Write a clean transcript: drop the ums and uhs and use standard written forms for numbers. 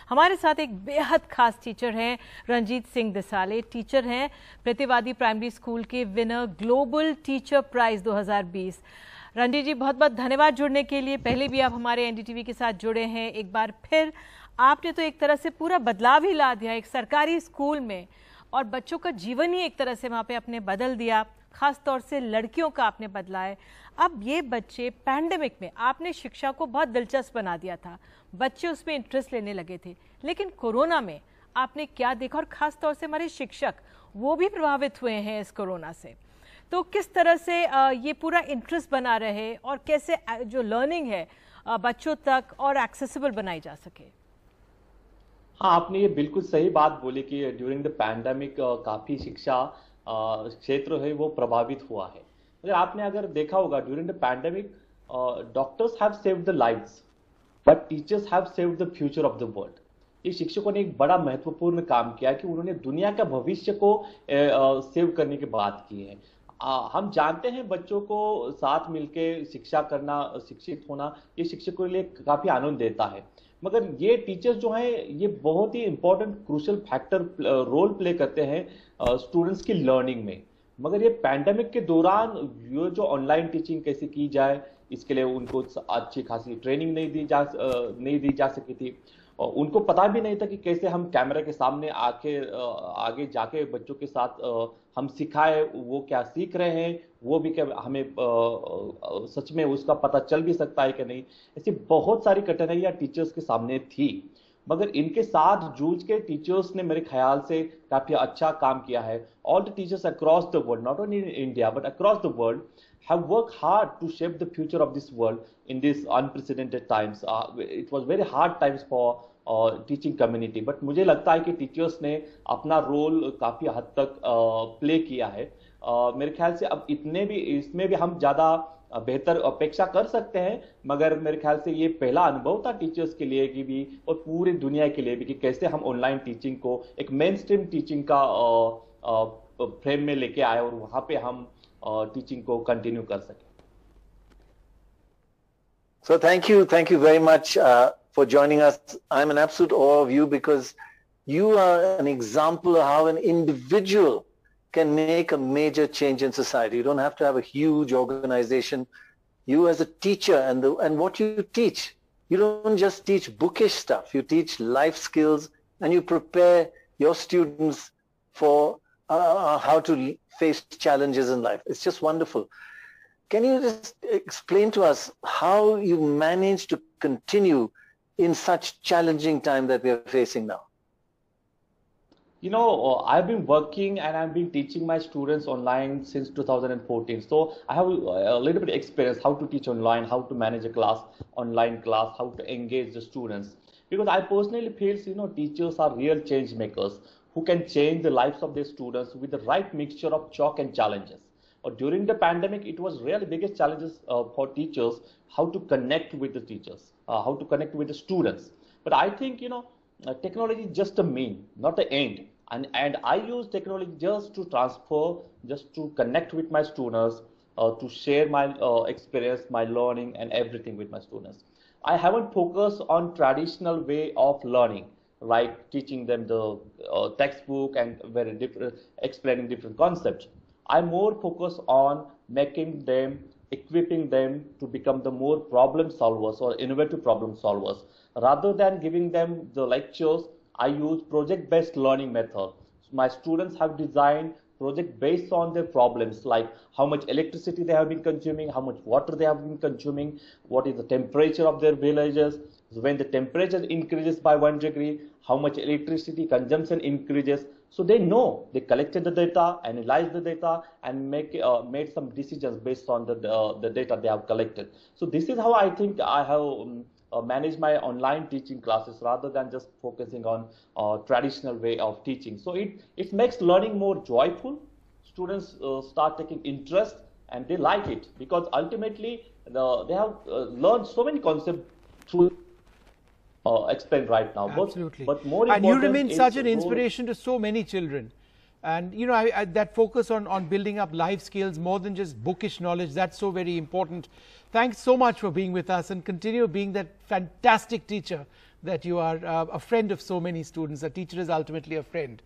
हमारे साथ एक बेहद खास टीचर हैं रंजीत सिंह दिसाले। टीचर हैं प्रतिवादी प्राइमरी स्कूल के winner global teacher prize 2020। Ranjit ji, बहुत बहुत धन्यवाद जुड़ने के लिए। पहले भी आप हमारे एनडीटीवी के साथ जुड़े हैं, एक बार फिर आपने तो एक तरह से पूरा बदलाव ही ला दिया एक सरकारी स्कूल में, और बच्चों का जीवन ही एक तरह से वहाँ पे आपने बदल दिया, खास तौर से लड़कियों का आपने बदला है। अब ये बच्चे पैंडेमिक में आपने शिक्षा को बहुत दिलचस्प बना दिया था, बच्चे उसमें इंटरेस्ट लेने लगे थे, लेकिन कोरोना में आपने क्या देखा, और खास तौर से हमारे शिक्षक वो भी प्रभावित हुए हैं इस कोरोना से। तो किस तरह से ये पूरा इंटरेस्ट बना रहे और कैसे जो लर्निंग है बच्चों तक और एक्सेसिबल बनाई जा सके? हाँ, आपने ये बिल्कुल सही बात बोली कि ड्यूरिंग द पैंडेमिक काफी शिक्षा क्षेत्र है वो प्रभावित हुआ है। अगर देखा होगा during the pandemic doctors have saved the lives but teachers have saved the future of the world. ये शिक्षकों ने एक बड़ा महत्वपूर्ण काम किया कि उन्होंने दुनिया का भविष्य को सेव करने की बात की है। हम जानते हैं बच्चों को साथ मिलके शिक्षा करना, शिक्षित होना, ये शिक्षकों के लिए काफी आनंद देता है, मगर ये टीचर्स जो हैं ये बहुत ही important crucial factor role play करते हैं स्टूडेंट्स की लर्निंग में। मगर ये पैंडेमिक के दौरान ये जो ऑनलाइन टीचिंग कैसे की जाए, इसके लिए उनको अच्छी खासी ट्रेनिंग नहीं दी जा सकी थी, और उनको पता भी नहीं था कि कैसे हम कैमरा के सामने आगे जाके बच्चों के साथ हम सिखाए, वो क्या सीख रहे हैं, वो भी क्या हमें सच में उसका पता चल भी सकता है कि नहीं। ऐसी बहुत सारी कठिनाइयां टीचर्स के सामने थी, मगर इनके साथ जूझ के टीचर्स ने मेरे ख्याल से काफी अच्छा काम किया है। All the teachers across the world, not only in India but across the world, have worked hard to shape the future of this world in these unprecedented times. It was very hard times for teaching community, but मुझे लगता है कि teachers ने अपना role काफी हद तक play किया है। मेरे ख्याल से अब इसमें भी हम ज्यादा बेहतर अपेक्षा कर सकते हैं, मगर मेरे ख्याल से ये पहला अनुभव था टीचर्स के लिए कि भी और पूरी दुनिया के लिए भी कि कैसे हम ऑनलाइन टीचिंग को एक मेन स्ट्रीम टीचिंग का फ्रेम में लेके आए और वहां पे हम टीचिंग को कंटिन्यू कर सके। So thank you very much for joining us. I'm in absolute awe of you because you are an example of how an individual can make a major change in society. You don't have to have a huge organization. You as a teacher and what you teach, you don't just teach bookish stuff. You teach life skills and you prepare your students for how to face challenges in life. It's just wonderful. Can you just explain to us how you managed to continue in such challenging time that we are facing now? You know, I've been working and I've been teaching my students online since 2014. So I have a little bit of experience how to teach online, how to manage a online class, how to engage the students. Because I personally feel, you know, teachers are real change makers who can change the lives of their students with the right mixture of chalk and challenges. Or during the pandemic, it was really biggest challenges for teachers, how to connect with the teachers, how to connect with the students. But I think, you know, technology is just a mean, not the end. And I use technology just to transfer, just to connect with my students, to share my experience, my learning and everything with my students. I haven't focused on traditional way of learning, like teaching them the textbook and very different, explaining different concepts. I'm more focused on making them, equipping them to become the more problem solvers or innovative problem solvers. Rather than giving them the lectures, I use project-based learning method. My students have designed project based on their problems, like how much electricity they have been consuming, how much water they have been consuming, what is the temperature of their villages. So when the temperature increases by 1 degree, how much electricity consumption increases. So they know, they collected the data, analyzed the data, and made some decisions based on the data they have collected. So this is how I think I have managed my online teaching classes rather than just focusing on traditional way of teaching. So it makes learning more joyful. Students start taking interest and they like it because ultimately they have learned so many concepts through explained right now. Absolutely. But more and you important remain is such an inspiration to so many children. And you know, that focus on building up life skills more than just bookish knowledge, that's so very important. Thanks so much for being with us, and continue being that fantastic teacher that you are, a friend of so many students. A teacher is ultimately a friend.